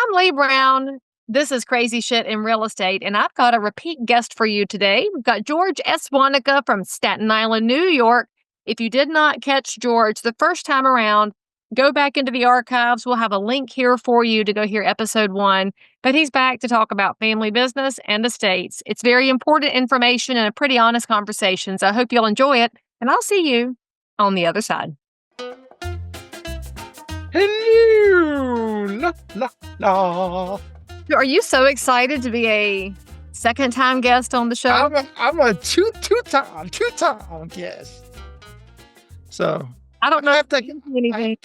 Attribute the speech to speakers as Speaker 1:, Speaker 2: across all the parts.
Speaker 1: I'm Leigh Brown. This is Crazy Shit in Real Estate, and I've got a repeat guest for you today. We've got George S. Wonica from Staten Island, New York. If you did not catch George the first time around, go back into the archives. We'll have a link here for you to go hear episode 1. But he's back to talk about family business and estates. It's very important information and a pretty honest conversation, so I hope you'll enjoy it, and I'll see you on the other side.
Speaker 2: Hello, la la la.
Speaker 1: Are you so excited to be a second-time guest on the show?
Speaker 2: I'm a two-time guest. So
Speaker 1: I don't know
Speaker 2: I
Speaker 1: if
Speaker 2: have to,
Speaker 1: anything.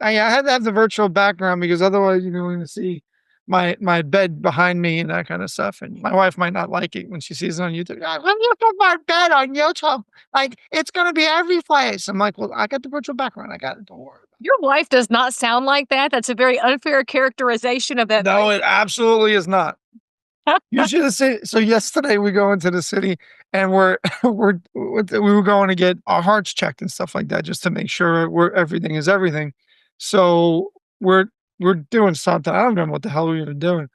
Speaker 2: I had to have the virtual background because otherwise, you're going to see my bed behind me and that kind of stuff. And my wife might not like it when she sees it on YouTube. When you put my bed on YouTube, like it's going to be every place. I'm like, well, I got the virtual background. I got it. Don't worry.
Speaker 1: Your wife does not sound like that. That's a very unfair characterization of that.
Speaker 2: No, it absolutely is not. You should have seen. So yesterday we go into the city and we were going to get our hearts checked and stuff like that, just to make sure everything is everything. So we're doing something. I don't remember what the hell we were doing.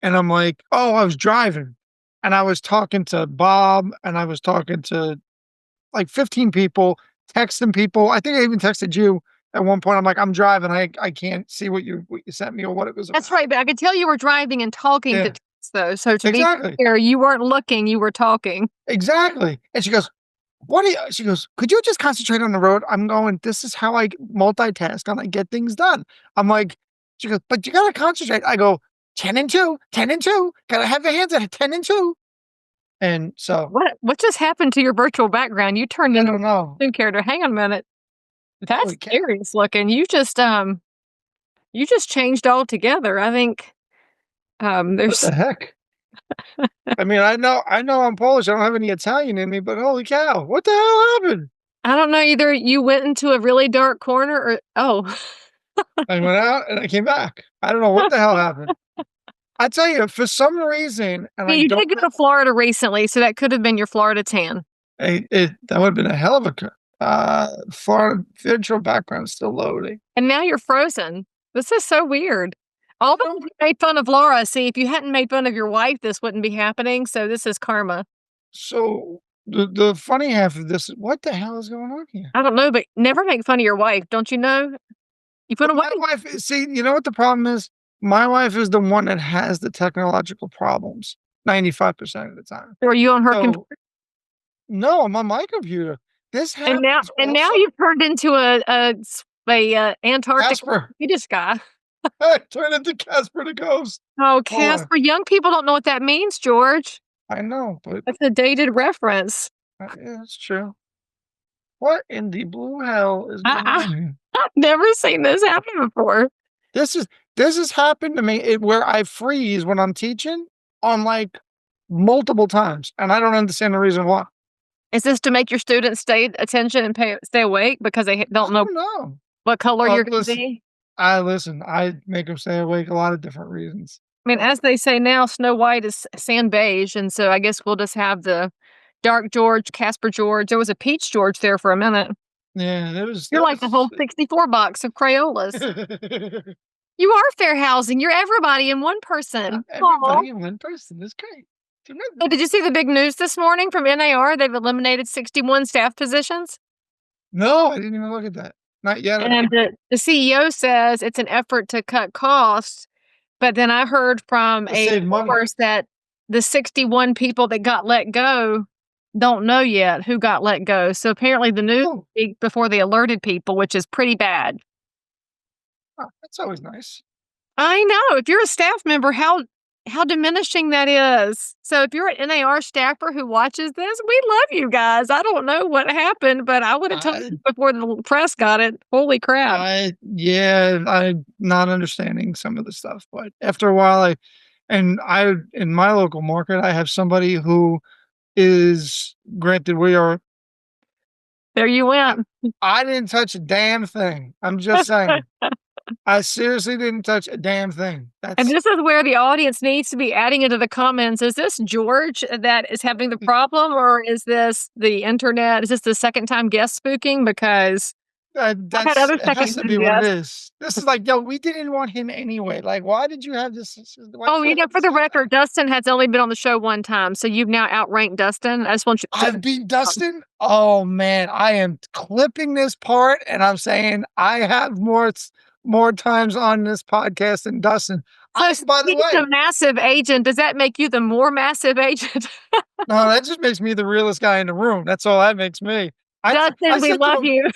Speaker 2: And I'm like, oh, I was driving and I was talking to Bob and I was talking to like 15 people, texting people. I think I even texted you. At one point, I'm like, I'm driving. I can't see what you sent me or what it was about.
Speaker 1: That's right, but I could tell you were driving and talking to text, though. So to be fair, you weren't looking, you were talking.
Speaker 2: Exactly. And she goes, she goes, could you just concentrate on the road? I'm going, this is how I multitask and I get things done. I'm like, she goes, but you got to concentrate. I go, 10 and 2. Got to have your hands at 10 and 2. And so.
Speaker 1: What just happened to your virtual background? You turned into
Speaker 2: a
Speaker 1: new character. Hang on a minute. That's serious looking. You just changed altogether. I think there's
Speaker 2: what the heck. I mean, I know I'm Polish. I don't have any Italian in me, but holy cow, what the hell happened?
Speaker 1: I don't know. Either you went into a really dark corner or
Speaker 2: I went out and I came back. I don't know what the hell happened. I tell you, for some reason,
Speaker 1: you did go to Florida recently, so that could have been your Florida tan.
Speaker 2: That would have been a hell of a Florida virtual background still loading.
Speaker 1: And now you're frozen. This is so weird. Although you made fun of Laura, see, if you hadn't made fun of your wife, this wouldn't be happening. So this is karma.
Speaker 2: So the funny half of this, what the hell is going on here?
Speaker 1: I don't know, but never make fun of your wife. Don't you know? You put
Speaker 2: my wife, see, you know what the problem is? My wife is the one that has the technological problems 95% of the time.
Speaker 1: Are you on her computer?
Speaker 2: No, I'm on my computer. This happens.
Speaker 1: And now you've turned into a Antarctic Swedish guy.
Speaker 2: I turned into Casper the Ghost.
Speaker 1: Oh, Casper! Young people don't know what that means, George.
Speaker 2: I know, but
Speaker 1: that's a dated reference.
Speaker 2: Yeah, that's true. What in the blue hell is going on here?
Speaker 1: I've never seen this happen before.
Speaker 2: This has happened to me where I freeze when I'm teaching on like multiple times, and I don't understand the reason why.
Speaker 1: Is this to make your students stay attention and stay awake because they don't know what color you're going to be?
Speaker 2: I make them stay awake a lot of different reasons.
Speaker 1: I mean, as they say now, Snow White is sand beige, and so I guess we'll just have the Dark George, Casper George. There was a Peach George there for a minute.
Speaker 2: Yeah,
Speaker 1: You're like the whole 64 box of Crayolas. You are fair housing. You're everybody in one person.
Speaker 2: Everybody in one person. That's great.
Speaker 1: So did you see the big news this morning from NAR? They've eliminated 61 staff positions.
Speaker 2: No, I didn't even look at that. Not yet.
Speaker 1: And the CEO says it's an effort to cut costs. But then I heard from a source that the 61 people that got let go don't know yet who got let go. So apparently the news before they alerted people, which is pretty bad.
Speaker 2: Oh, that's always nice.
Speaker 1: I know. If you're a staff member, how diminishing that is. So if you're an NAR staffer who watches this, we love you guys. I don't know what happened, but I would have told you before the press got it. Holy crap.
Speaker 2: I'm not understanding some of the stuff, but after a while, in my local market, I have somebody who is granted
Speaker 1: there you went.
Speaker 2: I didn't touch a damn thing. I'm just saying. I seriously didn't touch a damn thing.
Speaker 1: And this is where the audience needs to be adding into the comments. Is this George that is having the problem, or is this the internet? Is this the second time guest spooking? Because I've had other
Speaker 2: it
Speaker 1: second
Speaker 2: has to be what it
Speaker 1: enthusiasts.
Speaker 2: is. This is like, "Yo, we didn't want him anyway, like, why did you have this why
Speaker 1: Oh,
Speaker 2: did you have
Speaker 1: for
Speaker 2: this
Speaker 1: the
Speaker 2: guy back?"
Speaker 1: record, Dustin has only been on the show one time, so you've now outranked Dustin. I just want you
Speaker 2: I've
Speaker 1: to
Speaker 2: beat Dustin? Oh, man, I am clipping this part, and I'm saying I have more times on this podcast than Dustin.
Speaker 1: So
Speaker 2: By the
Speaker 1: he's the
Speaker 2: way,
Speaker 1: massive agent. Does that make you the more massive agent?
Speaker 2: no, that just makes me the realest guy in the room. That's all that makes me. I
Speaker 1: Dustin, we
Speaker 2: said to
Speaker 1: love
Speaker 2: him
Speaker 1: you.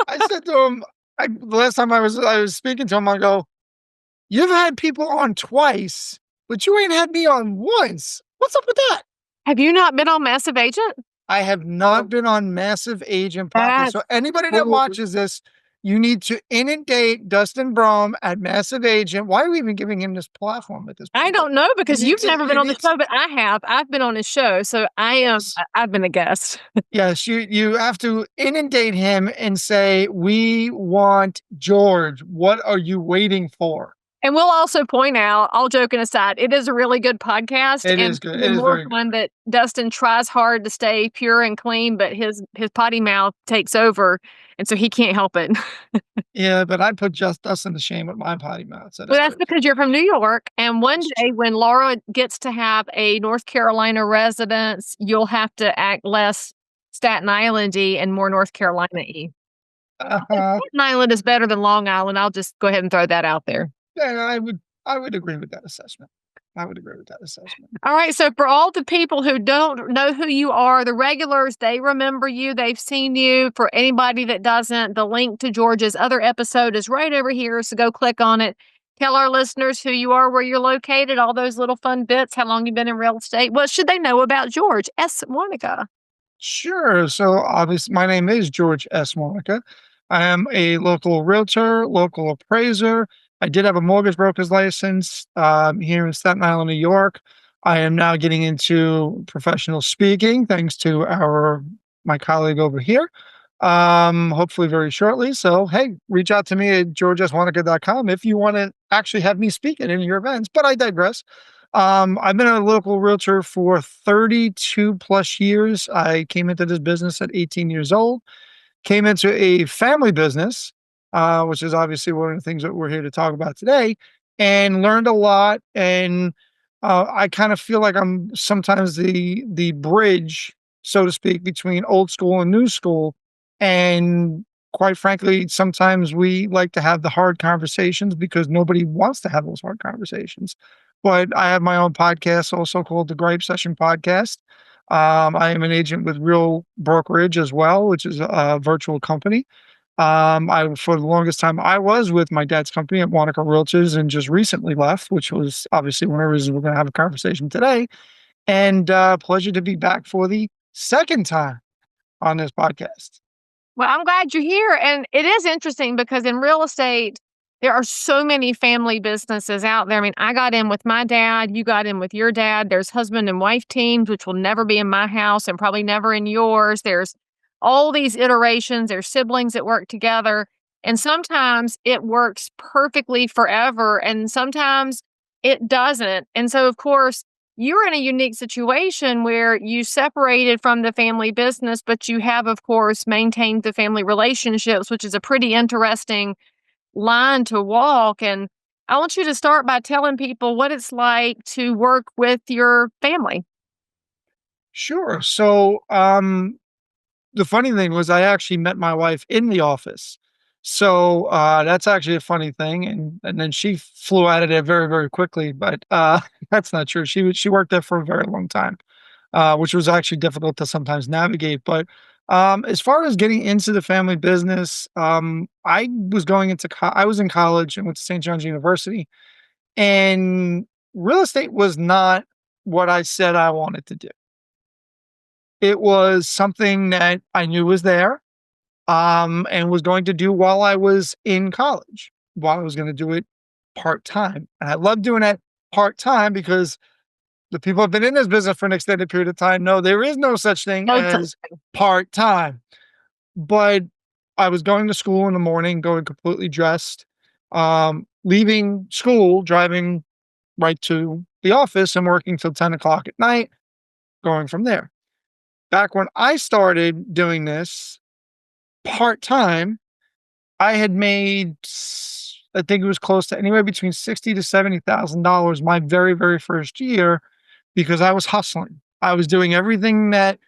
Speaker 2: I said to him, the last time I was speaking to him, I go, "You've had people on twice, but you ain't had me on once. What's up with that?"
Speaker 1: Have you not been on Massive Agent?
Speaker 2: I have not been on Massive Agent platform. So
Speaker 1: That's
Speaker 2: anybody that
Speaker 1: cool.
Speaker 2: watches this, you need to inundate Dustin Brome at Massive Agent. Why are we even giving him this platform at this
Speaker 1: I
Speaker 2: point?
Speaker 1: don't know because you've never been
Speaker 2: You
Speaker 1: on the
Speaker 2: need to,
Speaker 1: show, but I have. I've been on his show, so I am.
Speaker 2: yes.
Speaker 1: I've been a guest.
Speaker 2: Yes, you have to inundate him and say, "We want George. What are you waiting for?"
Speaker 1: And we'll also point out, all joking aside, it is a really good podcast,
Speaker 2: It
Speaker 1: and
Speaker 2: is good. It
Speaker 1: even
Speaker 2: is
Speaker 1: more
Speaker 2: very good.
Speaker 1: fun that Dustin tries hard to stay pure and clean, but his potty mouth takes over, and so he can't help it.
Speaker 2: Yeah, but I put just Dustin to shame with my potty mouth, so
Speaker 1: Well,
Speaker 2: that's
Speaker 1: that's
Speaker 2: good.
Speaker 1: because you're from New York, and one
Speaker 2: That's
Speaker 1: day
Speaker 2: true.
Speaker 1: when Laura gets to have a North Carolina residence, you'll have to act less Staten Island-y and more North Carolina-y.
Speaker 2: Uh-huh.
Speaker 1: Staten Island is better than Long Island, I'll just go ahead and throw that out there.
Speaker 2: Yeah, I would agree with that assessment. I would agree with that assessment.
Speaker 1: All right, so for all the people who don't know who you are, the regulars, they remember you, they've seen you. For anybody that doesn't, the link to George's other episode is right over here, so go click on it. Tell our listeners who you are, where you're located, all those little fun bits, how long you've been in real estate. What should they know about George S. Wonica?
Speaker 2: Sure. So obviously my name is George S. Wonica. I am a local realtor, local appraiser. I did have a mortgage broker's license here in Staten Island, New York. I am now getting into professional speaking thanks to our my colleague over here. Hopefully very shortly. So hey, reach out to me at georgeswonica.com if you want to actually have me speak at any of your events. But I digress. I've been a local realtor for 32 plus years. I came into this business at 18 years old, came into a family business, which is obviously one of the things that we're here to talk about today, and learned a lot. And I kind of feel like I'm sometimes the bridge, so to speak, between old school and new school. And quite frankly, sometimes we like to have the hard conversations because nobody wants to have those hard conversations. But I have my own podcast, also called the Gripe Session Podcast. I am an agent with Real Brokerage as well, which is a virtual company. I for the longest time I was with my dad's company at Wonica Realtors and just recently left, which was obviously one of the reasons we're going to have a conversation today. And pleasure to be back for the second time on this podcast.
Speaker 1: Well, I'm glad you're here. And it is interesting because in real estate, there are so many family businesses out there. I mean, I got in with my dad, you got in with your dad. There's husband and wife teams, which will never be in my house and probably never in yours. There's all these iterations, there's siblings that work together. And sometimes it works perfectly forever, and sometimes it doesn't. And so, of course, you're in a unique situation where you separated from the family business, but you have, of course, maintained the family relationships, which is a pretty interesting line to walk. And I want you to start by telling people what it's like to work with your family.
Speaker 2: Sure. So the funny thing was I actually met my wife in the office. So, that's actually a funny thing, and then she flew out of there very, very quickly, but, that's not true. She worked there for a very long time, which was actually difficult to sometimes navigate, but, as far as getting into the family business, I was in college and went to St. John's University, and real estate was not what I said I wanted to do. It was something that I knew was there, and was going to do while I was in college, while I was gonna do it part-time, and I love doing that part-time because the people who've been in this business for an extended period of time know there is no such thing
Speaker 1: No,
Speaker 2: as part-time, but I was going to school in the morning, going completely dressed, leaving school, driving right to the office and working till 10 o'clock at night, going from there. Back when I started doing this part-time, I had made, I think it was close to anywhere between 60 to $70,000 my very, very first year because I was hustling. I was doing everything that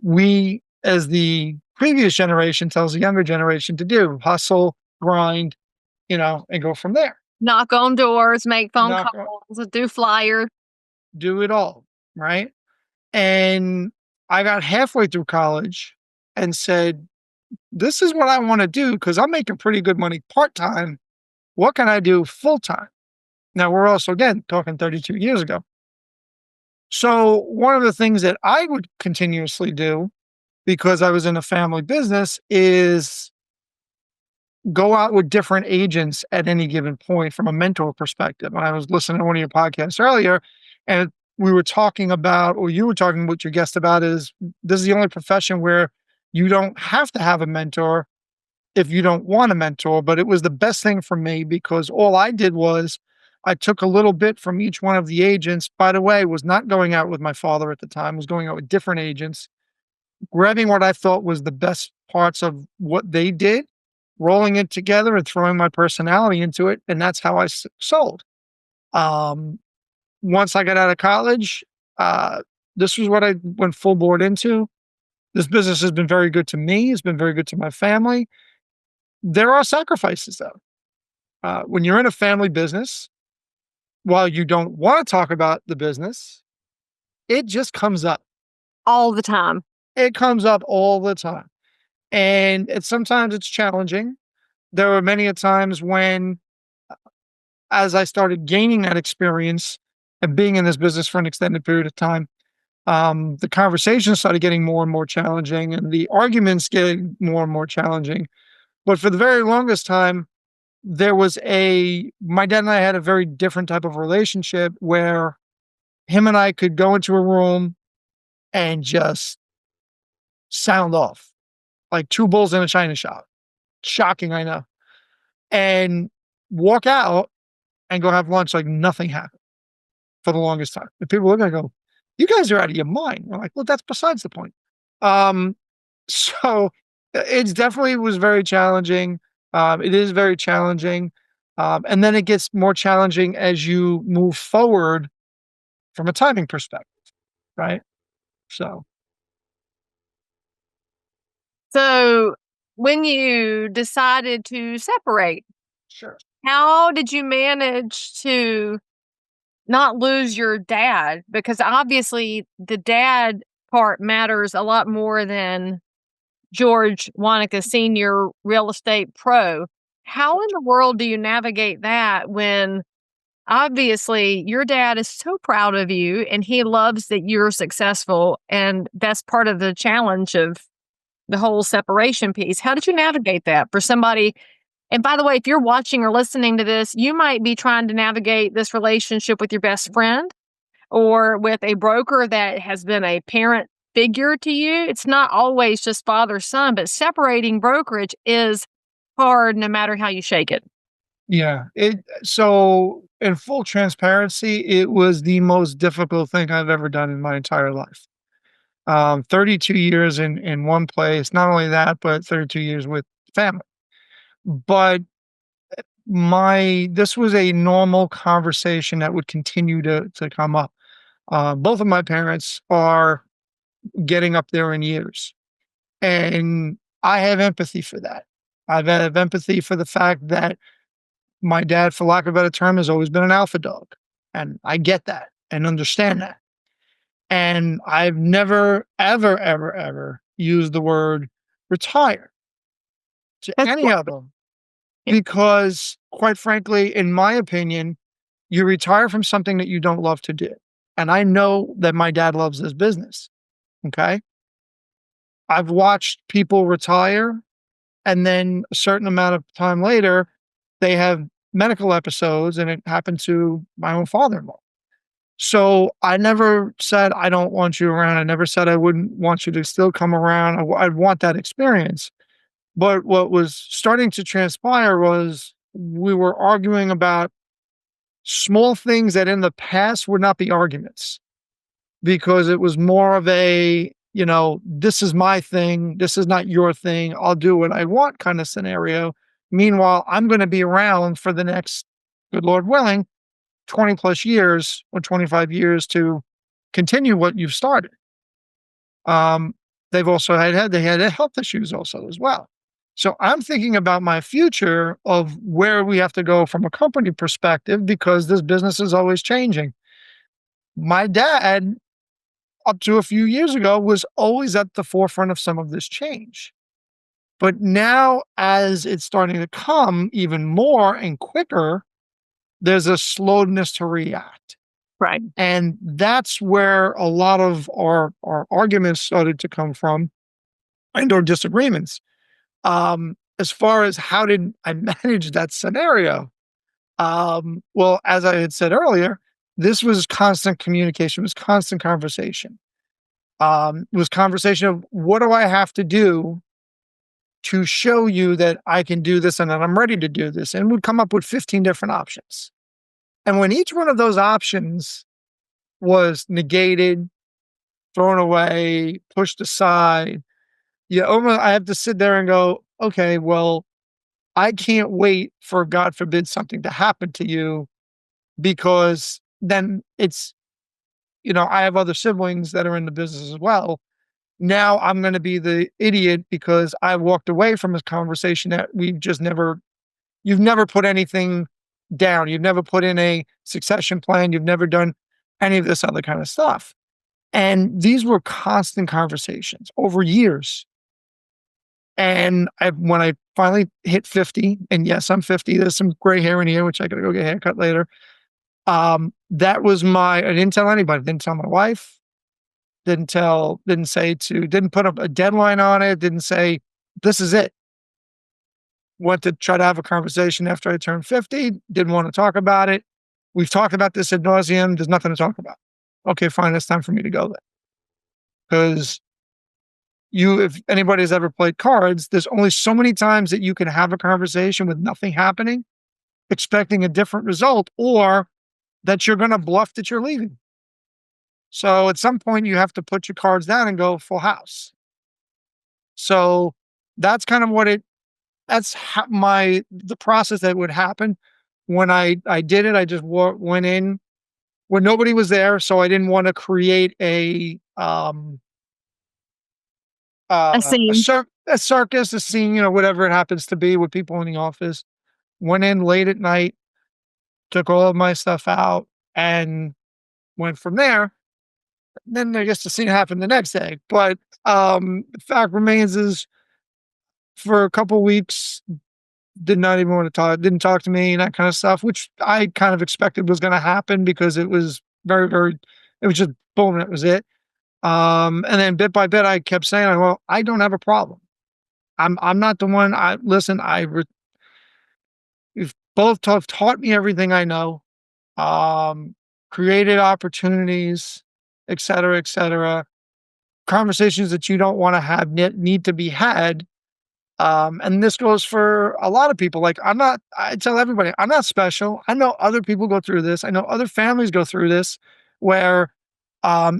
Speaker 2: we, as the previous generation, tells the younger generation to do: hustle, grind, and go from there.
Speaker 1: Knock on doors, make phone
Speaker 2: Not go-
Speaker 1: calls, do flyers.
Speaker 2: do it all, right? And I got halfway through college and said, this is what I want to do because I'm making pretty good money part time. What can I do full time? Now, we're also, again, talking 32 years ago. So, one of the things that I would continuously do because I was in a family business is go out with different agents at any given point from a mentor perspective. And I was listening to one of your podcasts earlier, and we were talking about, or you were talking with your guest about, is this is the only profession where you don't have to have a mentor if you don't want a mentor. But it was the best thing for me because all I did was I took a little bit from each one of the agents. By the way, was not going out with my father at the time, was going out with different agents, grabbing what I thought was the best parts of what they did, rolling it together and throwing my personality into it. And that's how I sold. Um, Once I got out of college, this was what I went full board into. This business has been very good to me. It's been very good to my family. There are sacrifices though. When you're in a family business, while you don't want to talk about the business, it just comes up.
Speaker 1: All the time.
Speaker 2: It comes up all the time. And sometimes it's challenging. There were many a times when, as I started gaining that experience and being in this business for an extended period of time, the conversations started getting more and more challenging and the arguments getting more and more challenging. But for the very longest time, my dad and I had a very different type of relationship where him and I could go into a room and just sound off like two bulls in a china shop. Shocking, I know. And walk out and go have lunch like nothing happened for the longest time. And people look at it and go, you guys are out of your mind. We're like, well, that's besides the point. Um, so it's definitely was very challenging. It is very challenging. And then it gets more challenging as you move forward from a timing perspective, right? So,
Speaker 1: So, when you decided to separate,
Speaker 2: sure.
Speaker 1: how did you manage to not lose your dad? Because obviously the dad part matters a lot more than George Wonica, senior real estate pro. How in the world do you navigate that when obviously your dad is so proud of you and he loves that you're successful? And that's part of the challenge of the whole separation piece. How did you navigate that for somebody? And by the way, if you're watching or listening to this, you might be trying to navigate this relationship with your best friend or with a broker that has been a parent figure to you. It's not always just father son, but separating brokerage is hard no matter how you shake it.
Speaker 2: Yeah. So in full transparency, it was the most difficult thing I've ever done in my entire life. 32 years in one place. Not only that, but 32 years with family. But this was a normal conversation that would continue to come up. Both of my parents are getting up there in years, and I have empathy for that. Have empathy for the fact that my dad, for lack of a better term, has always been an alpha dog, and I get that and understand that. And I've never, ever, ever, ever used the word retire to
Speaker 1: That's
Speaker 2: any
Speaker 1: what
Speaker 2: of them because, quite frankly, in my opinion, you retire from something that you don't love to do. And I know that my dad loves this business. Okay. I've watched people retire and then a certain amount of time later, they have medical episodes, and it happened to my own father in law. So I never said, I don't want you around. I never said I wouldn't want you to still come around. I'd want that experience. But what was starting to transpire was we were arguing about small things that in the past would not be arguments because it was more of this is my thing. This is not your thing. I'll do what I want kind of scenario. Meanwhile, I'm going to be around for the next, good Lord willing, 20 plus years or 25 years to continue what you've started. Um, they've also they had health issues also as well. So I'm thinking about my future of where we have to go from a company perspective because this business is always changing. My dad, up to a few years ago, was always at the forefront of some of this change. But now, as it's starting to come even more and quicker, there's a slowness to react.
Speaker 1: Right.
Speaker 2: And that's where a lot of our arguments started to come from and or disagreements. As far as how did I manage that scenario? Well, as I had said earlier, this was constant communication, was constant conversation. It was conversation of what do I have to do to show you that I can do this and that I'm ready to do this? And we'd come up with 15 different options. And when each one of those options was negated, thrown away, pushed aside, I have to sit there and go, okay, well, I can't wait for God forbid something to happen to you because then I have other siblings that are in the business as well. Now I'm going to be the idiot because I walked away from a conversation that you've never put anything down. You've never put in a succession plan. You've never done any of this other kind of stuff. And these were constant conversations over years. And when I finally hit 50, and yes, I'm 50, there's some gray hair in here, which I gotta go get a haircut later. That was I didn't tell anybody, didn't tell my wife, didn't put up a deadline on it, didn't say, this is it. Went to try to have a conversation after I turned 50, didn't want to talk about it. We've talked about this ad nauseum. There's nothing to talk about. Okay, fine. It's time for me to go then. Because if anybody has ever played cards, there's only so many times that you can have a conversation with nothing happening, expecting a different result, or that you're going to bluff that you're leaving. So at some point, you have to put your cards down and go full house. So that's kind of that's how the process that would happen when I did it. I just went in when nobody was there, so I didn't want to create
Speaker 1: I see.
Speaker 2: a circus, a scene, whatever it happens to be with people in the office. Went in late at night, took all of my stuff out, and went from there. Then I guess the scene happened the next day. But the fact remains is for a couple weeks, did not even want to talk, didn't talk to me and that kind of stuff, which I kind of expected was going to happen because it was very, very, it was just boom, that was it. And then bit by bit, I kept saying, well, I don't have a problem. I'm not the one. You've both have taught me everything I know, um, created opportunities, et cetera, et cetera. Conversations that you don't want to have need to be had. And this goes for a lot of people. Like I tell everybody, I'm not special. I know other people go through this. I know other families go through this where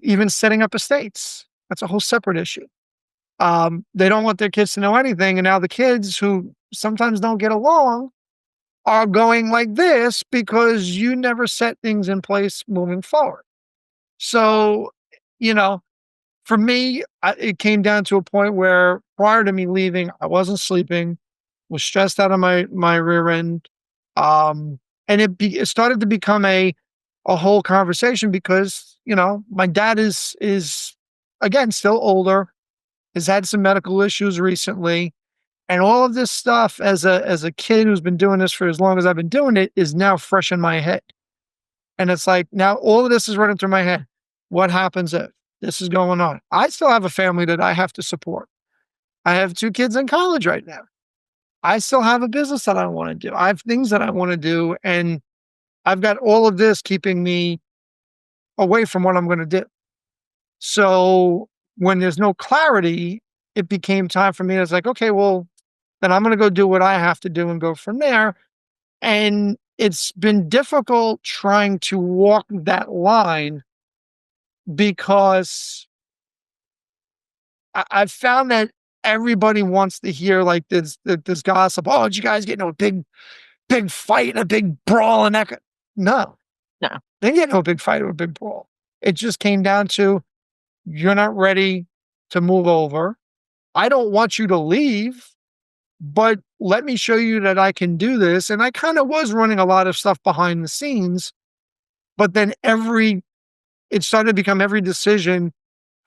Speaker 2: even setting up estates, that's a whole separate issue. They don't want their kids to know anything. And now the kids who sometimes don't get along are going like this because you never set things in place moving forward. So, you know, for me, it came down to a point where prior to me leaving, I wasn't sleeping, was stressed out of my rear end, and it started to become a whole conversation because my dad is again still older, has had some medical issues recently, and all of this stuff as a kid who's been doing this for as long as I've been doing it is now fresh in my head. And it's like now all of this is running through my head. What happens if this is going on? I still have a family that I have to support. I have 2 kids in college right now. I still have a business that I want to do. I have things that I want to do. And I've got all of this keeping me away from what I'm going to do. So when there's no clarity, it became time for me. It's like, okay, well, then I'm going to go do what I have to do and go from there. And it's been difficult trying to walk that line because I've found that everybody wants to hear like this gossip. Oh, did you guys get into a big fight and a big brawl and that? No,
Speaker 1: No.
Speaker 2: they didn't get into a big fight or a big brawl. It just came down to you're not ready to move over. I don't want you to leave, but let me show you that I can do this. And I kind of was running a lot of stuff behind the scenes, but then it started to become every decision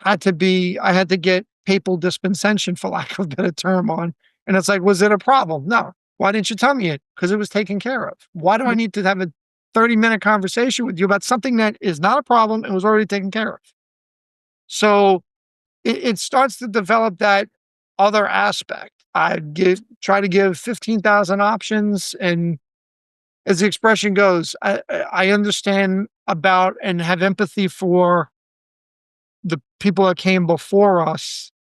Speaker 2: I had to get papal dispensation, for lack of a better term, on. And it's like, was it a problem? No. Why didn't you tell me it? Because it was taken care of. Why do I need to have a 30-minute conversation with you about something that is not a problem and was already taken care of? So it starts to develop that other aspect. Try to give 15,000 options. And as the expression goes, I understand about and have empathy for the people that came before us,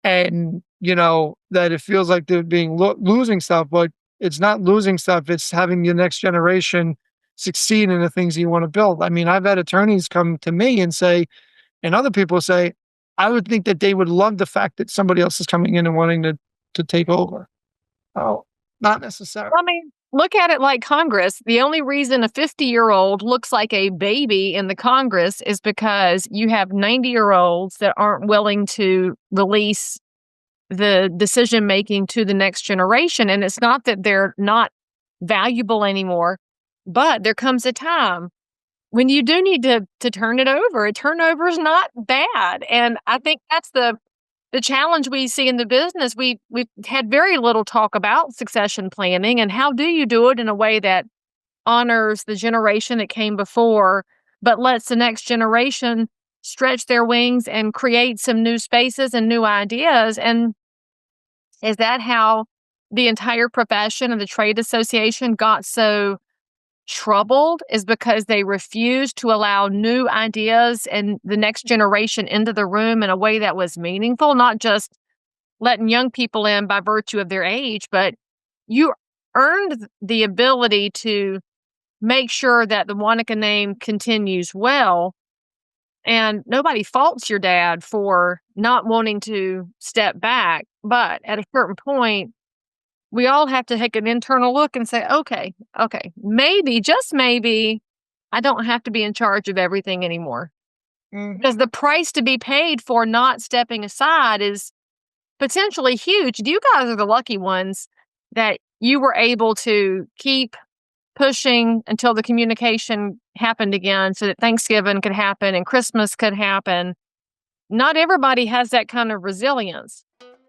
Speaker 2: and that it feels like they're being losing stuff, but it's not losing stuff. It's having your next generation succeed in the things you want to build. I mean, I've had attorneys come to me and say, and other people say, I would think that they would love the fact that somebody else is coming in and wanting to take over. Oh, not necessarily.
Speaker 1: I mean, look at it like Congress. The only reason a 50-year-old looks like a baby in the Congress is because you have 90-year-olds that aren't willing to release the decision making to the next generation. And it's not that they're not valuable anymore, but there comes a time when you do need to turn it over. A turnover is not bad. And I think that's the challenge we see in the business. We've had very little talk about succession planning, and how do you do it in a way that honors the generation that came before, but lets the next generation stretch their wings and create some new spaces and new ideas. And is that how the entire profession of the trade association got so troubled, is because they refused to allow new ideas and the next generation into the room in a way that was meaningful, not just letting young people in by virtue of their age, but you earned the ability to make sure that the Wonica name continues well. And nobody faults your dad for not wanting to step back. But at a certain point, we all have to take an internal look and say, okay, maybe, just maybe, I don't have to be in charge of everything anymore. Because the price to be paid for not stepping aside is potentially huge. You guys are the lucky ones that you were able to keep pushing until the communication happened again, so that Thanksgiving could happen and Christmas could happen. Not everybody has that kind of resilience.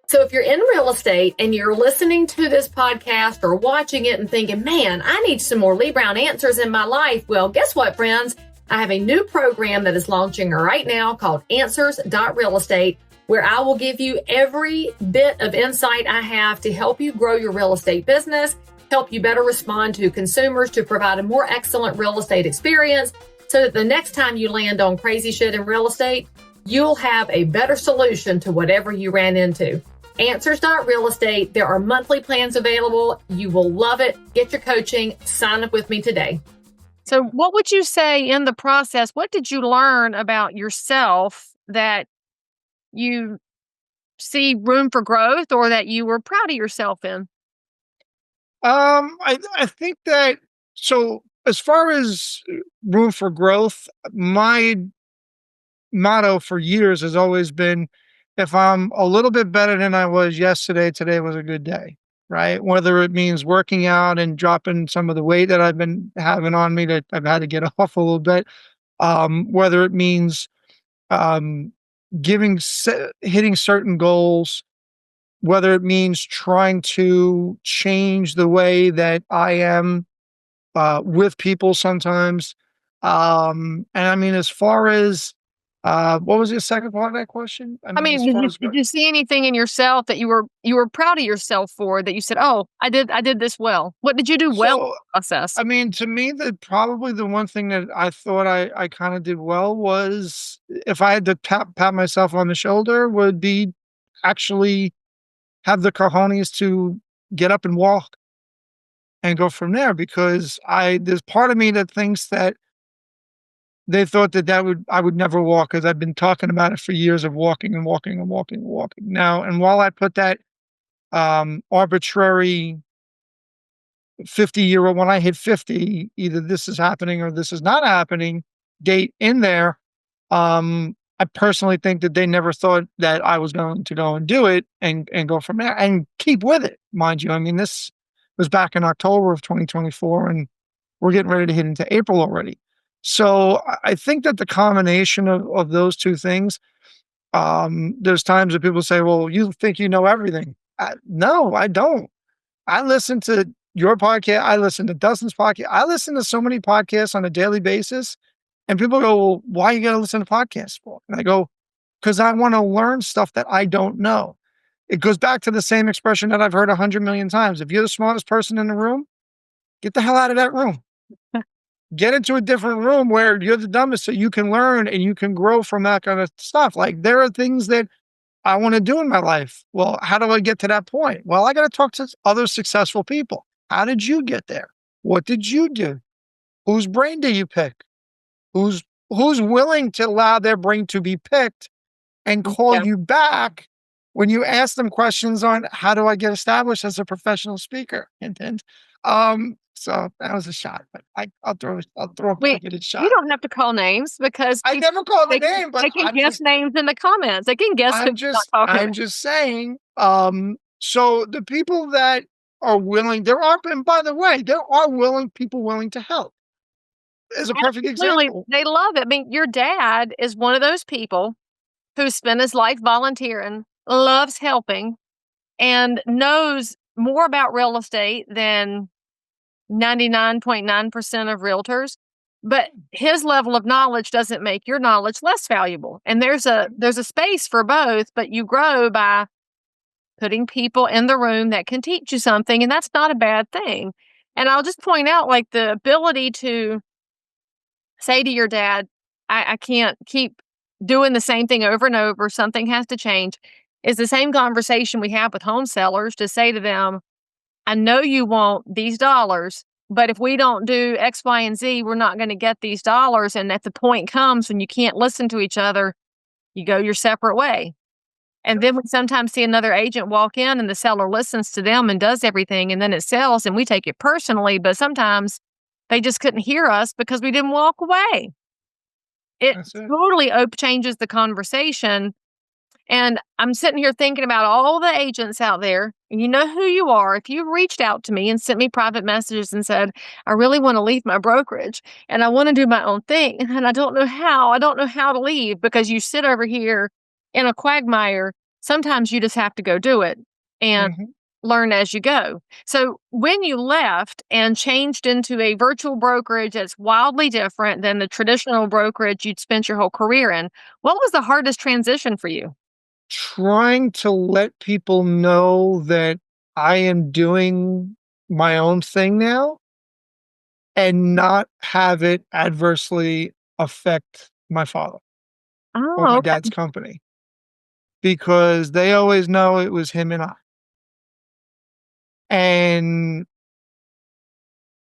Speaker 1: So if you're in real estate and you're listening to this podcast or watching it and thinking, man, I need some more Leigh Brown answers in my life. Well, guess what, friends? I have a new program that is launching right now called Answers.Real Estate, where I will give you every bit of insight I have to help you grow your real estate business, help you better respond to consumers, to provide a more excellent real estate experience, so that the next time you land on crazy shit in real estate, you'll have a better solution to whatever you ran into. Answers.Real Estate. There are monthly plans available. You will love it. Get your coaching. Sign up with me today. So what would you say in the process? What did you learn about yourself that you see room for growth, or that you were proud of yourself in?
Speaker 2: I think that, so as far as room for growth, my motto for years has always been, if I'm a little bit better than I was yesterday, today was a good day, right? Whether it means working out and dropping some of the weight that I've been having on me that I've had to get off a little bit, whether it means um, hitting certain goals, whether it means trying to change the way that I am with people sometimes. And I mean, as far as what was the second part of that question?
Speaker 1: I mean,
Speaker 2: as far as
Speaker 1: did you see anything in yourself that you were proud of yourself for, that you said, "Oh, I did this well"? What did you do well in the process?
Speaker 2: I mean, to me, probably the one thing that I thought I kind of did well was, if I had to pat myself on the shoulder, would be actually have the cojones to get up and walk and go from there. Because there's part of me that thinks that they thought that I would never walk because I've been talking about it for years of walking and walking and walking and walking. Now, and while I put that arbitrary 50-year old, when I hit 50, either this is happening or this is not happening date in there, I personally think that they never thought that I was going to go and do it and go from there and keep with it, mind you. I mean, this was back in October of 2024, and we're getting ready to hit into April already. So I think that the combination of those two things, there's times that people say, well, you think you know everything. No, I don't. I listen to your podcast. I listen to Dustin's podcast. I listen to so many podcasts on a daily basis. And people go, well, why you got to listen to podcasts for? And I go, because I want to learn stuff that I don't know. It goes back to the same expression that I've heard 100 million times. If you're the smartest person in the room, get the hell out of that room. Get into a different room where you're the dumbest so you can learn and you can grow from that kind of stuff. Like there are things that I want to do in my life. Well, how do I get to that point? Well, I got to talk to other successful people. How did you get there? What did you do? Whose brain do you pick? Who's who's willing to allow their brain to be picked and call
Speaker 1: Yeah.
Speaker 2: you back when you ask them questions on how do I get established as a professional speaker? And so that was a shot, but I'll throw a
Speaker 1: We
Speaker 2: targeted
Speaker 1: You
Speaker 2: shot.
Speaker 1: don't have to call names because
Speaker 2: I
Speaker 1: people
Speaker 2: never called the
Speaker 1: they can
Speaker 2: name, but
Speaker 1: they can guess names in the comments. They can guess who you're not talking
Speaker 2: I'm
Speaker 1: about.
Speaker 2: just saying, so the people that are willing, there are, and by the way, there are people willing to help. As a perfect
Speaker 1: Absolutely,
Speaker 2: example.
Speaker 1: they love it. I mean, your dad is one of those people who spent his life volunteering, loves helping, and knows more about real estate than 99.9% of realtors. But his level of knowledge doesn't make your knowledge less valuable. And there's a space for both, but you grow by putting people in the room that can teach you something, and that's not a bad thing. And I'll just point out like the ability to say to your dad, I can't keep doing the same thing over and over. Something has to change. Is the same conversation we have with home sellers to say to them, I know you want these dollars, but if we don't do X, Y, and Z, we're not going to get these dollars. And at the point comes when you can't listen to each other, you go your separate way. And then we sometimes see another agent walk in and the seller listens to them and does everything, and then it sells and we take it personally. But sometimes they just couldn't hear us because we didn't walk away. It
Speaker 2: That's it.
Speaker 1: totally changes the conversation. And I'm sitting here thinking about all the agents out there, and you know who you are. If you reached out to me and sent me private messages and said, I really want to leave my brokerage and I want to do my own thing, and I don't know how to leave because you sit over here in a quagmire. Sometimes you just have to go do it and
Speaker 2: Mhm.
Speaker 1: learn as you go. So when you left and changed into a virtual brokerage that's wildly different than the traditional brokerage you'd spent your whole career in, what was the hardest transition for you?
Speaker 2: Trying to let people know that I am doing my own thing now and not have it adversely affect my father or
Speaker 1: Oh,
Speaker 2: my dad's
Speaker 1: okay.
Speaker 2: company, because they always know it was him and I. And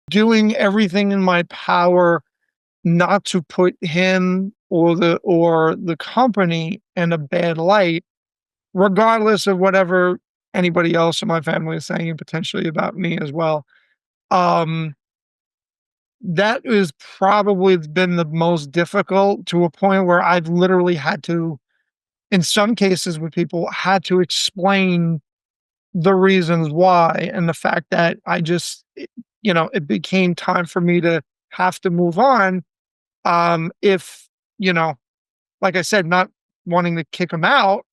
Speaker 2: doing everything in my power not to put him or the company in a bad light, regardless of whatever anybody else in my family is saying and potentially about me as well. Um, that is probably been the most difficult, to a point where I've literally had to, in some cases with people, had to explain the reasons why and the fact that it became time for me to have to move on. If, you know, like I said, not wanting to kick him out,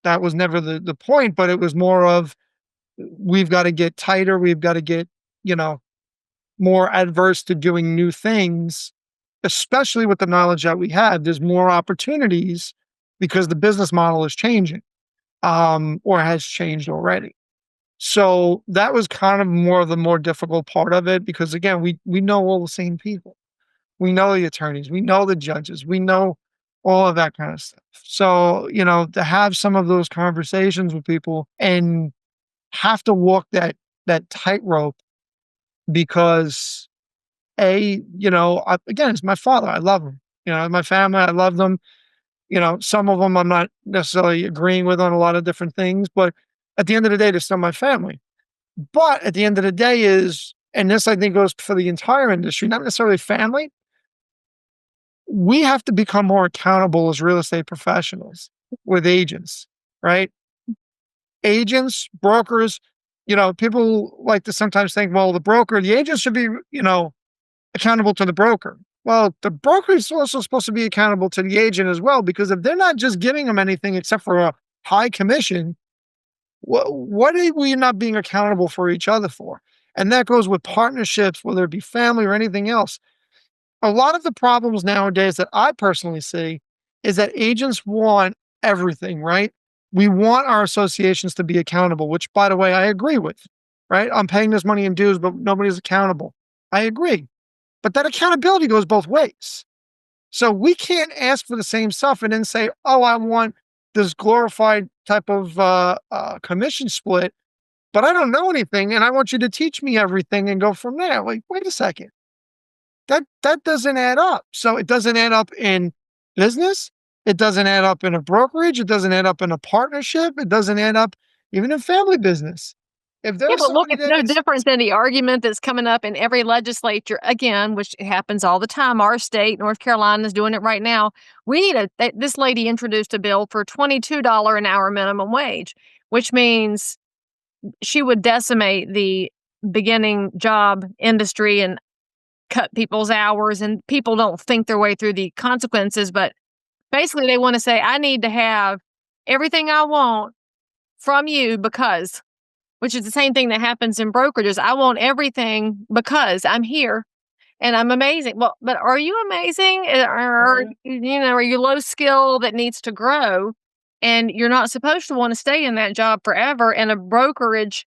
Speaker 2: that was never the point, but it was more of, we've got to get tighter, we've got to get, you know, more adverse to doing new things, especially with the knowledge that we have. There's more opportunities because the business model is changing, or has changed already. So that was kind of the more difficult part of it, because again, we know all the same people. We know the attorneys, we know the judges, we know all of that kind of stuff. So, to have some of those conversations with people and have to walk that tightrope, because again, it's my father. I love him. My family, I love them. Some of them I'm not necessarily agreeing with on a lot of different things, but at the end of the day, they're still my family. But at the end of the day is, and this I think goes for the entire industry, not necessarily family, we have to become more accountable as real estate professionals with agents, right? Agents, brokers, people like to sometimes think, well, the agent should be, accountable to the broker. Well, the broker is also supposed to be accountable to the agent as well, because if they're not just giving them anything except for a high commission, what are we not being accountable for each other for? And that goes with partnerships, whether it be family or anything else. A lot of the problems nowadays that I personally see is that agents want everything, right? We want our associations to be accountable, which, by the way, I agree with, right? I'm paying this money in dues, but nobody's accountable. I agree. But that accountability goes both ways. So we can't ask for the same stuff and then say, oh, I want this glorified type of commission split, but I don't know anything and I want you to teach me everything and go from there. Like, wait a second. That doesn't add up. So it doesn't add up in business. It doesn't add up in a brokerage. It doesn't add up in a partnership. It doesn't add up even in family business. If
Speaker 1: Yeah,
Speaker 2: there's
Speaker 1: but look,
Speaker 2: somebody
Speaker 1: it's
Speaker 2: that
Speaker 1: no
Speaker 2: is,
Speaker 1: different than the argument that's coming up in every legislature again, which happens all the time. Our state, North Carolina, is doing it right now. We need this lady introduced a bill for $22 an hour minimum wage, which means she would decimate the beginning job industry and cut people's hours, and people don't think their way through the consequences. But basically, they want to say, I need to have everything I want from you because, which is the same thing that happens in brokerages. I want everything because I'm here and I'm amazing. Well, but are you amazing? Or, are you low skill that needs to grow? And you're not supposed to want to stay in that job forever. And a brokerage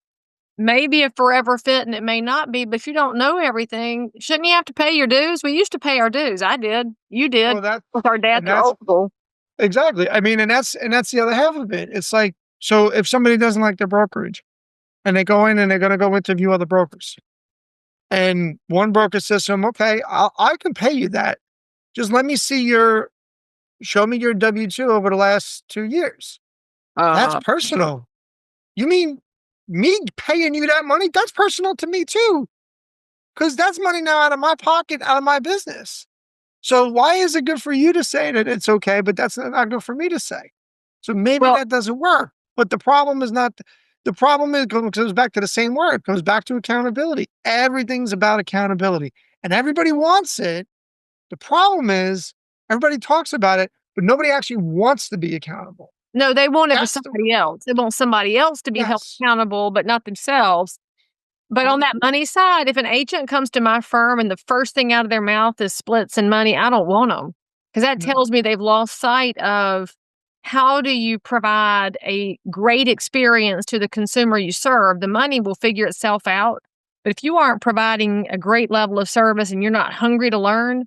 Speaker 1: may be a forever fit and it may not be, but if you don't know everything, shouldn't you have to pay your dues? We used to pay our dues. I did. You did
Speaker 2: well, that,
Speaker 1: with our dad
Speaker 2: and
Speaker 1: through
Speaker 2: that's
Speaker 1: old school.
Speaker 2: exactly. I mean, and that's the other half of it. It's like, so if somebody doesn't like their brokerage and they go in and they're going to go interview other brokers, and one broker says to them, okay, I can pay you that. Just let me see show me your W-2 over the last 2 years. That's
Speaker 1: Uh,
Speaker 2: personal. You mean me paying you that money? That's personal to me too. Cause that's money now out of my pocket, out of my business. So why is it good for you to say that it's okay, but that's not good for me to say? So maybe
Speaker 1: well,
Speaker 2: that doesn't work. But the problem is not, the problem is, goes back to the same word, comes back to accountability. Everything's about accountability and everybody wants it. The problem is everybody talks about it, but nobody actually wants to be accountable.
Speaker 1: no, they want it for
Speaker 2: That's the,
Speaker 1: somebody else. They want somebody else to be held
Speaker 2: yes.
Speaker 1: accountable, but not themselves. But on
Speaker 2: Mhm,
Speaker 1: that money side, if an agent comes to my firm and the first thing out of their mouth is splits and money, I don't want them because that
Speaker 2: no,
Speaker 1: tells me they've lost sight of how do you provide a great experience to the consumer you serve. The money will figure itself out. But if you aren't providing a great level of service and you're not hungry to learn,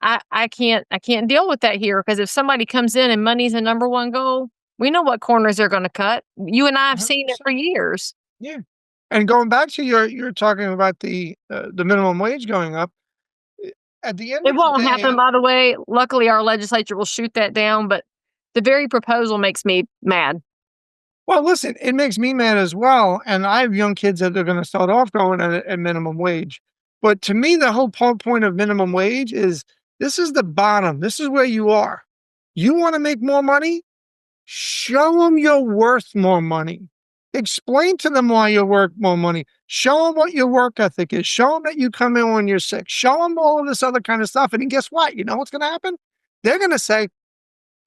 Speaker 1: I can't deal with that here because if somebody comes in and money's the number one goal, we know what corners they're going to cut. You and I have seen it
Speaker 2: 100%.
Speaker 1: for years.
Speaker 2: Yeah. And going back to you're talking about the minimum wage going up. eh, At the end
Speaker 1: It
Speaker 2: of the
Speaker 1: won't happen,
Speaker 2: day,
Speaker 1: by the way. Luckily, our legislature will shoot that down, but the very proposal makes me mad.
Speaker 2: well, listen, it makes me mad as well. And I have young kids that are going to start off going at minimum wage. But to me, the whole point of minimum wage is this is the bottom. This is where you are. You want to make more money? Show them you're worth more money. Explain to them why you're worth more money. Show them what your work ethic is. Show them that you come in when you're sick. Show them all of this other kind of stuff. And then guess what? You know what's going to happen? They're going to say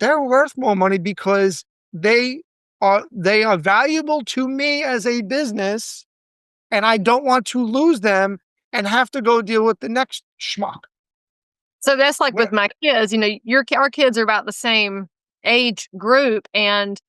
Speaker 2: they're worth more money because they are valuable to me as a business, and I don't want to lose them and have to go deal with the next schmuck.
Speaker 1: So that's like with
Speaker 2: What?
Speaker 1: my kids. Our kids are about the same age group, and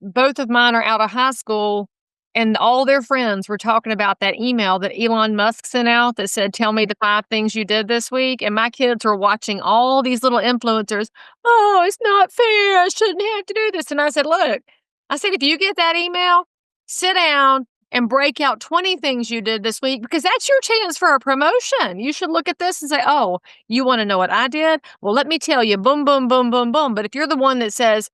Speaker 1: both of mine are out of high school, and all their friends were talking about that email that Elon Musk sent out that said, "Tell me the 5 things you did this week." And my kids were watching all these little influencers. Oh, it's not fair. I shouldn't have to do this. And I said, look, I said, if you get that email, sit down and break out 20 things you did this week because that's your chance for a promotion. You should look at this and say, oh, you want to know what I did? Well, let me tell you, boom, boom, boom, boom, boom. But if you're the one that says,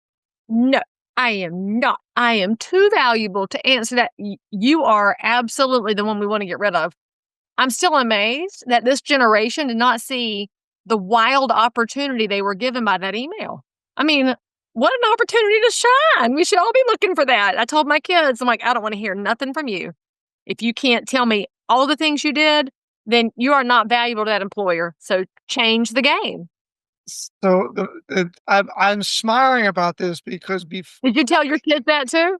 Speaker 1: no, I am not, I am too valuable to answer that, you are absolutely the one we want to get rid of. I'm still amazed that this generation did not see the wild opportunity they were given by that email. I mean, what an opportunity to shine. We should all be looking for that. I told my kids, I'm like, I don't want to hear nothing from you. If you can't tell me all the things you did, then you are not valuable to that employer. So change the game.
Speaker 2: So I'm smiling about this because
Speaker 1: Did you tell your kids that too?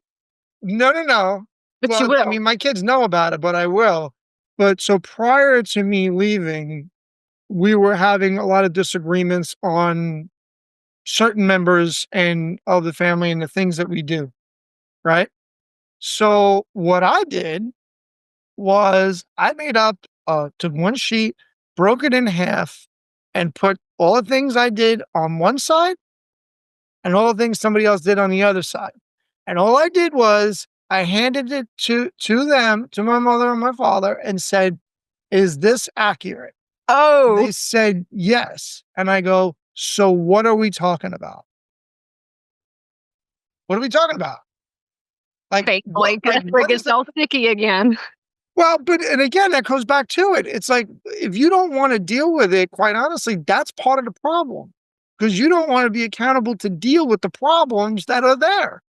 Speaker 2: no, no, no.
Speaker 1: But you
Speaker 2: Well, I
Speaker 1: will.
Speaker 2: mean, my kids know about it, but I will. But so prior to me leaving, we were having a lot of disagreements on certain members and of the family and the things that we do, right? So what I did was I made up took one sheet, broke it in half, and put all the things I did on one side and all the things somebody else did on the other side. And all I did was I handed it to them, to my mother and my father, and said, "Is this accurate?"
Speaker 1: Oh,
Speaker 2: They said, "Yes." And I go, "So what are we talking about? What are we talking about?
Speaker 1: thankfully, because it
Speaker 2: What is
Speaker 1: gets
Speaker 2: the?"
Speaker 1: all sticky again.
Speaker 2: Well, but and again, that goes back to it. It's like, if you don't wanna deal with it, quite honestly, that's part of the problem, because you don't wanna be accountable to deal with the problems that are there.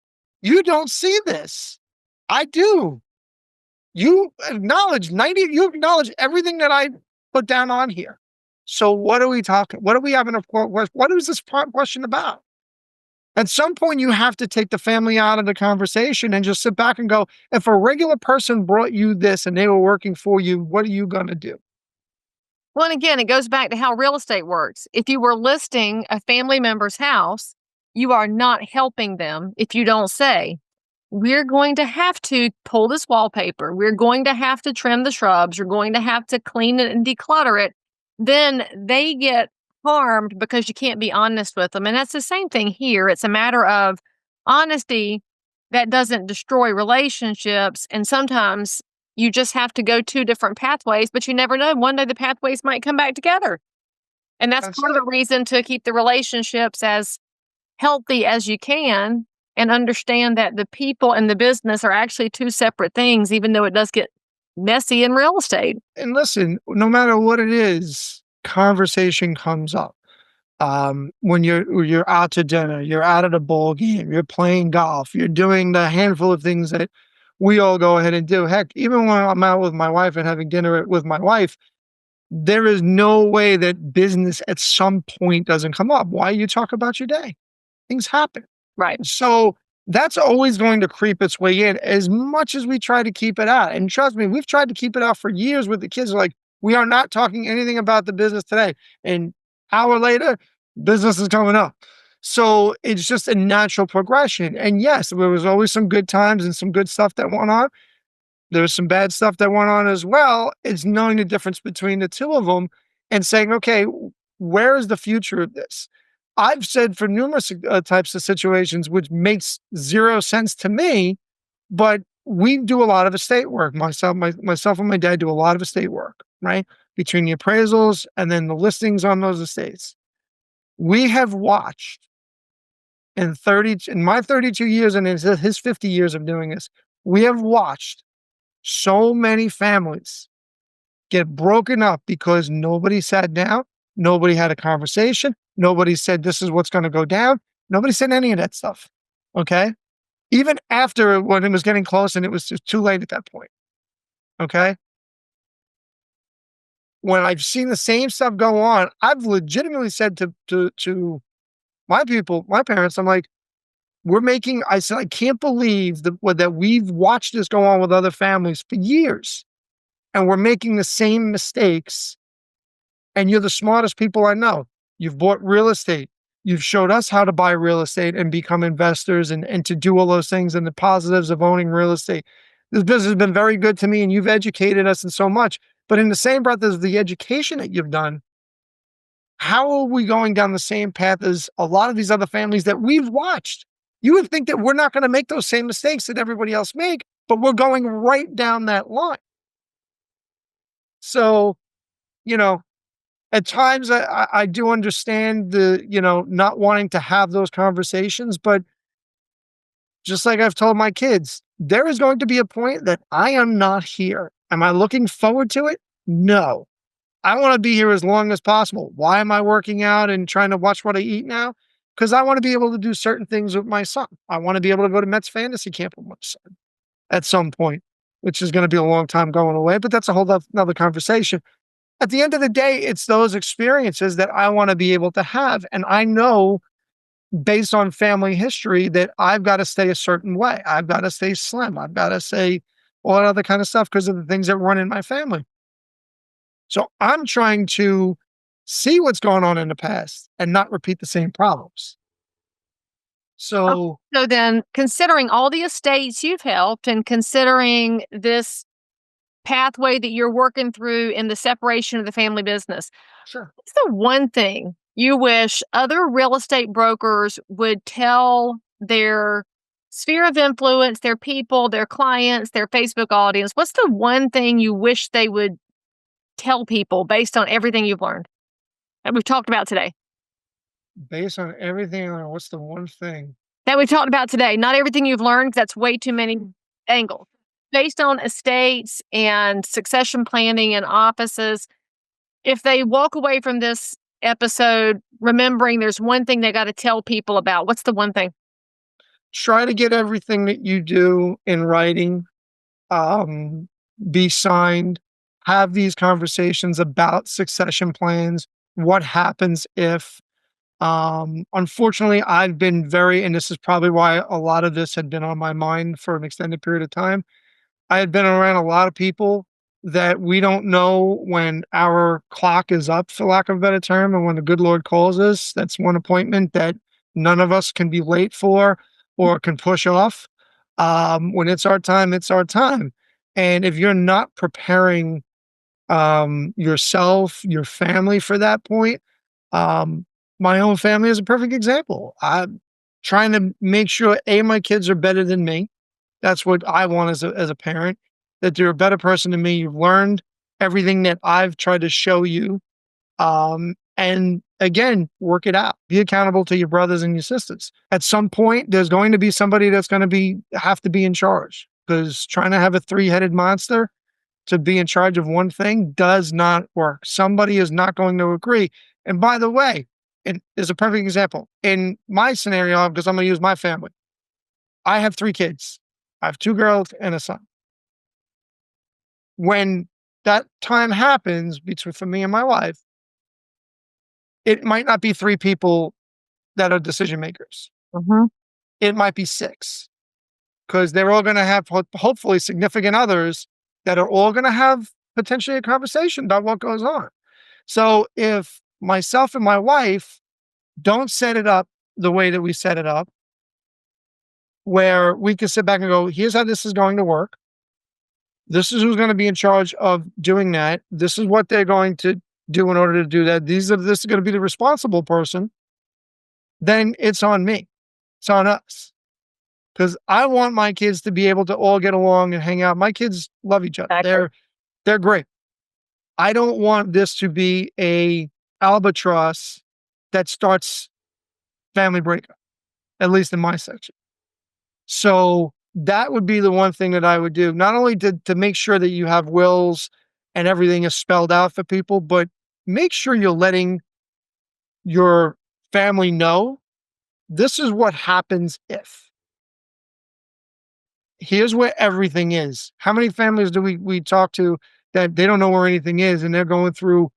Speaker 2: You don't see this. I do. You acknowledge everything that I put down on here. So what are we having a what is this question about? At some point, you have to take the family out of the conversation and just sit back and go, if a regular person brought you this and they were working for you, what are you gonna do?
Speaker 1: Well, and again, it goes back to how real estate works. If you were listing a family member's house, you are not helping them if you don't say, we're going to have to pull this wallpaper. We're going to have to trim the shrubs. You're going to have to clean it and declutter it. Then they get harmed because you can't be honest with them. And that's the same thing here. It's a matter of honesty that doesn't destroy relationships. And sometimes you just have to go two different pathways, but you never know. One day the pathways might come back together. And that's
Speaker 2: That's
Speaker 1: part of the
Speaker 2: it.
Speaker 1: reason to keep the relationships as healthy as you can and understand that the people and the business are actually two separate things, even though it does get messy in real estate.
Speaker 2: And listen, no matter what it is, conversation comes up. When you're out to dinner, you're out at a ball game, you're playing golf, you're doing the handful of things that we all go ahead and do. Heck, even when I'm out with my wife and having dinner with my wife, there is no way that business at some point doesn't come up. Why you talk about your day? Things happen.
Speaker 1: Right.
Speaker 2: So that's always going to creep its way in as much as we try to keep it out. And trust me, we've tried to keep it out for years with the kids. Like, we are not talking anything about the business today. And hour later, business is coming up. So it's just a natural progression. And yes, there was always some good times and some good stuff that went on. There was some bad stuff that went on as well. It's knowing the difference between the two of them and saying, okay, where is the future of this? I've said for numerous types of situations, which makes zero sense to me, but we do a lot of estate work. Myself and my dad do a lot of estate work, right? Between the appraisals and then the listings on those estates. We have watched in my 32 years and in his 50 years of doing this, we have watched so many families get broken up because nobody sat down, nobody had a conversation, nobody said this is what's going to go down. Nobody said any of that stuff. Okay. Even after when it was getting close and it was just too late at that point. Okay. When I've seen the same stuff go on, I've legitimately said to my people, my parents, I'm like, I said, I can't believe that we've watched this go on with other families for years. And we're making the same mistakes. And you're the smartest people I know. You've bought real estate. You've showed us how to buy real estate and become investors and to do all those things and the positives of owning real estate. This business has been very good to me and you've educated us in so much. But in the same breath as the education that you've done, how are we going down the same path as a lot of these other families that we've watched? You would think that we're not going to make those same mistakes that everybody else make, but we're going right down that line. So, you know, at times I do understand the, not wanting to have those conversations, but just like I've told my kids, there is going to be a point that I am not here. Am I looking forward to it? No. I want to be here as long as possible. Why am I working out and trying to watch what I eat now? Because I want to be able to do certain things with my son. I want to be able to go to Mets fantasy camp with my son at some point, which is going to be a long time going away, but that's a whole other conversation. At the end of the day, it's those experiences that I want to be able to have. And I know based on family history that I've got to stay a certain way. I've got to stay slim. I've got to say all that other kind of stuff because of the things that run in my family. So I'm trying to see what's going on in the past and not repeat the same problems.
Speaker 1: Oh,
Speaker 2: So
Speaker 1: so then, considering all the estates you've helped and considering this pathway that you're working through in the separation of the family business,
Speaker 2: sure.
Speaker 1: what's the one thing you wish other real estate brokers would tell their sphere of influence, their people, their clients, their Facebook audience? What's the one thing you wish they would tell people based on everything you've learned that we've talked about today?
Speaker 2: Based on everything, what's the one thing?
Speaker 1: That we've talked about today, not everything you've learned, 'cause that's way too many angles. Based on estates and succession planning and offices, if they walk away from this episode remembering there's one thing they gotta tell people about, what's the one thing?
Speaker 2: Try to get everything that you do in writing, um, be signed, have these conversations about succession plans. What happens if, unfortunately, I've been very, and this is probably why a lot of this had been on my mind for an extended period of time. I had been around a lot of people that we don't know when our clock is up, for lack of a better term, and when the good Lord calls us. That's one appointment that none of us can be late for or can push off. When it's our time, it's our time. And if you're not preparing yourself, your family for that point, um, my own family is a perfect example. I'm trying to make sure my kids are better than me. That's what I want as a parent, that you're a better person than me. You've learned everything that I've tried to show you. And again, work it out. Be accountable to your brothers and your sisters. At some point, there's going to be somebody that's going to have to be in charge, because trying to have a three-headed monster to be in charge of one thing does not work. Somebody is not going to agree. And by the way, and there's a perfect example in my scenario, because I'm going to use my family. I have three kids. I have two girls and a son. When that time happens between for me and my wife, it might not be three people that are decision makers.
Speaker 1: Mhm.
Speaker 2: It might be six, because they're all going to have hopefully significant others that are all going to have potentially a conversation about what goes on. So if myself and my wife don't set it up the way that we set it up, where we can sit back and go, here's how this is going to work. This is who's going to be in charge of doing that. This is what they're going to do in order to do that. This is going to be the responsible person. Then it's on me. It's on us. Because I want my kids to be able to all get along and hang out. My kids love each other.
Speaker 1: Exactly.
Speaker 2: They're great. I don't want this to be a albatross that starts family breakup, at least in my section. So that would be the one thing that I would do, not only to make sure that you have wills and everything is spelled out for people, but make sure you're letting your family know this is what happens if. Here's where everything is. How many families do we talk to that they don't know where anything is, and they're going through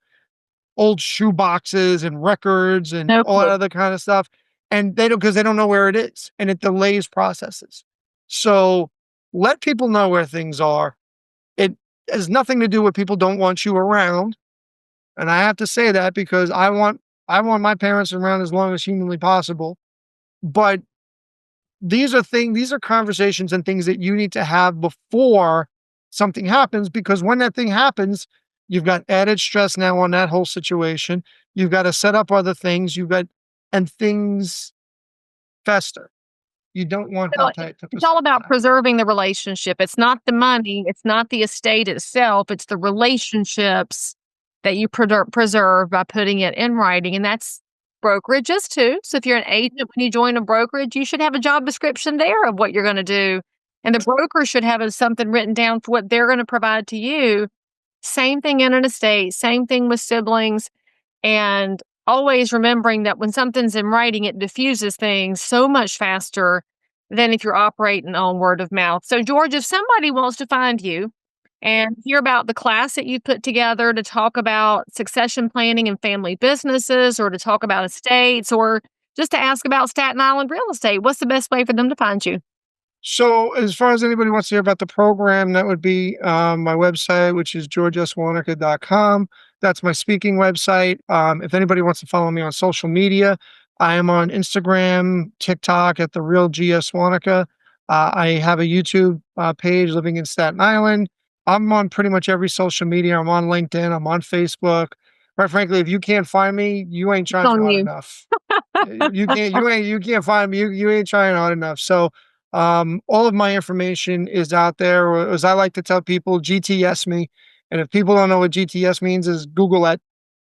Speaker 2: old shoe boxes and records and
Speaker 1: No
Speaker 2: all that
Speaker 1: clue.
Speaker 2: other kind of stuff, and they don't, because they don't know where it is, and it delays processes. So let people know where things are. It has nothing to do with people don't want you around, and I have to say that because I want my parents around as long as humanly possible. But these are conversations and things that you need to have before something happens, because when that thing happens, you've got added stress now on that whole situation. You've got to set up other things. And things fester. You don't want
Speaker 1: So
Speaker 2: that type of
Speaker 1: it's all
Speaker 2: stuff
Speaker 1: about
Speaker 2: to
Speaker 1: preserving the relationship. It's not the money, it's not the estate itself, it's the relationships that you preserve by putting it in writing, and that's brokerages too. So if you're an agent, when you join a brokerage, you should have a job description there of what you're gonna do, and the broker should have something written down for what they're gonna provide to you. Same thing in an estate, same thing with siblings, and always remembering that when something's in writing, it diffuses things so much faster than if you're operating on word of mouth. So, George, if somebody wants to find you and hear about the class that you put together to talk about succession planning and family businesses, or to talk about estates, or just to ask about Staten Island real estate, what's the best way for them to find you?
Speaker 2: So, as far as anybody wants to hear about the program, that would be my website, which is georgeswonica.com. That's my speaking website. If anybody wants to follow me on social media, I am on Instagram, TikTok at the real GS Wonica. I have a YouTube page, living in Staten Island. I'm on pretty much every social media. I'm on LinkedIn. I'm on Facebook. Quite frankly, if you can't find me, you ain't
Speaker 1: It's
Speaker 2: trying
Speaker 1: on
Speaker 2: hard
Speaker 1: you.
Speaker 2: enough. You can't find me. You ain't trying hard enough. So all of my information is out there, or as I like to tell people, GTS me. And if people don't know what GTS means, is Google that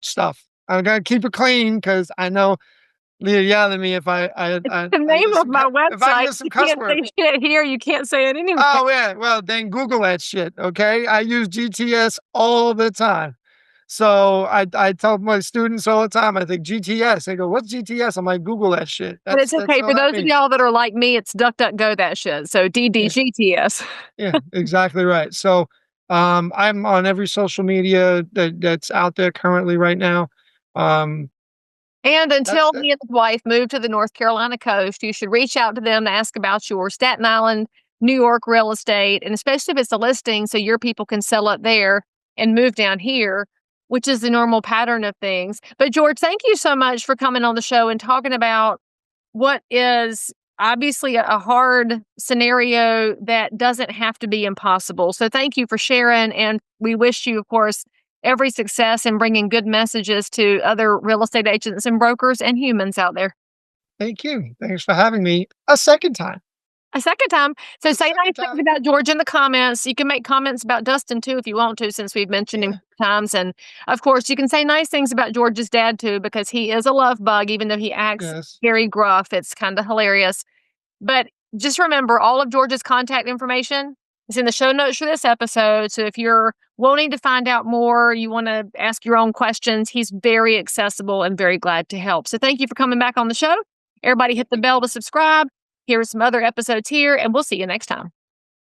Speaker 2: stuff. I gotta keep it clean because I know Leah yell at me if
Speaker 1: It's the name
Speaker 2: use
Speaker 1: of
Speaker 2: some
Speaker 1: my
Speaker 2: if I
Speaker 1: website.
Speaker 2: use some
Speaker 1: You
Speaker 2: cuss
Speaker 1: can't
Speaker 2: words.
Speaker 1: say shit here, you can't say it anywhere.
Speaker 2: Oh yeah, well then Google that shit. Okay, I use GTS all the time. So I tell my students all the time. I think GTS. They go, "What's GTS?" I'm like, "Google that shit."
Speaker 1: But it's
Speaker 2: That's
Speaker 1: okay.
Speaker 2: all
Speaker 1: For
Speaker 2: that
Speaker 1: those of
Speaker 2: means.
Speaker 1: y'all that are like me, it's DuckDuckGo that shit. So
Speaker 2: Yeah.
Speaker 1: DDGTS.
Speaker 2: Yeah, exactly right. So, I'm on every social media that's out there currently right now. Um,
Speaker 1: And
Speaker 2: that's
Speaker 1: until
Speaker 2: that.
Speaker 1: he and his wife move to the North Carolina coast, you should reach out to them to ask about your Staten Island, New York real estate, and especially if it's a listing, so your people can sell it there and move down here, which is the normal pattern of things. But George, thank you so much for coming on the show and talking about what is obviously a hard scenario that doesn't have to be impossible. So thank you for sharing. And we wish you, of course, every success in bringing good messages to other real estate agents and brokers and humans out there.
Speaker 2: Thank you. Thanks for having me a second time.
Speaker 1: A second time. So
Speaker 2: A
Speaker 1: say
Speaker 2: second
Speaker 1: nice things
Speaker 2: time.
Speaker 1: about George in the comments. You can make comments about Dustin too if you want to, since we've mentioned him
Speaker 2: Yeah.
Speaker 1: times. And of course, you can say nice things about George's dad too, because he is a love bug, even though he acts
Speaker 2: Yes.
Speaker 1: very gruff. It's kind of hilarious. But just remember, all of George's contact information is in the show notes for this episode. So if you're wanting to find out more, you want to ask your own questions, he's very accessible and very glad to help. So thank you for coming back on the show. Everybody hit the bell to subscribe. Here are some other episodes here, and we'll see you next time.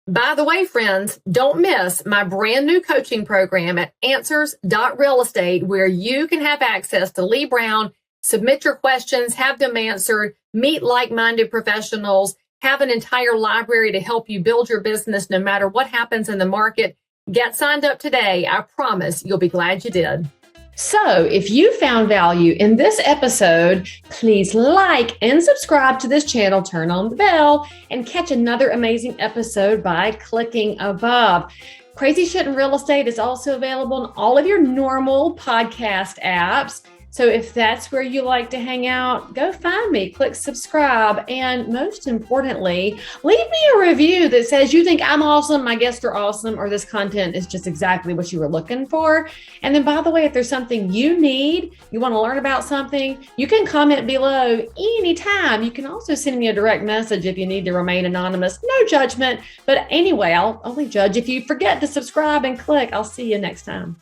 Speaker 1: By the way, friends, don't miss my brand new coaching program at answers.realestate, where you can have access to Leigh Brown, submit your questions, have them answered, meet like-minded professionals, have an entire library to help you build your business no matter what happens in the market. Get signed up today. I promise you'll be glad you did. So if you found value in this episode, please like and subscribe to this channel, turn on the bell, and catch another amazing episode by clicking above. Crazy Shit in Real Estate is also available on all of your normal podcast apps. So if that's where you like to hang out, go find me, click subscribe, and most importantly, leave me a review that says you think I'm awesome, my guests are awesome, or this content is just exactly what you were looking for. And then, by the way, if there's something you need, you want to learn about something, you can comment below anytime. You can also send me a direct message if you need to remain anonymous. No judgment. But anyway, I'll only judge if you forget to subscribe and click. I'll see you next time.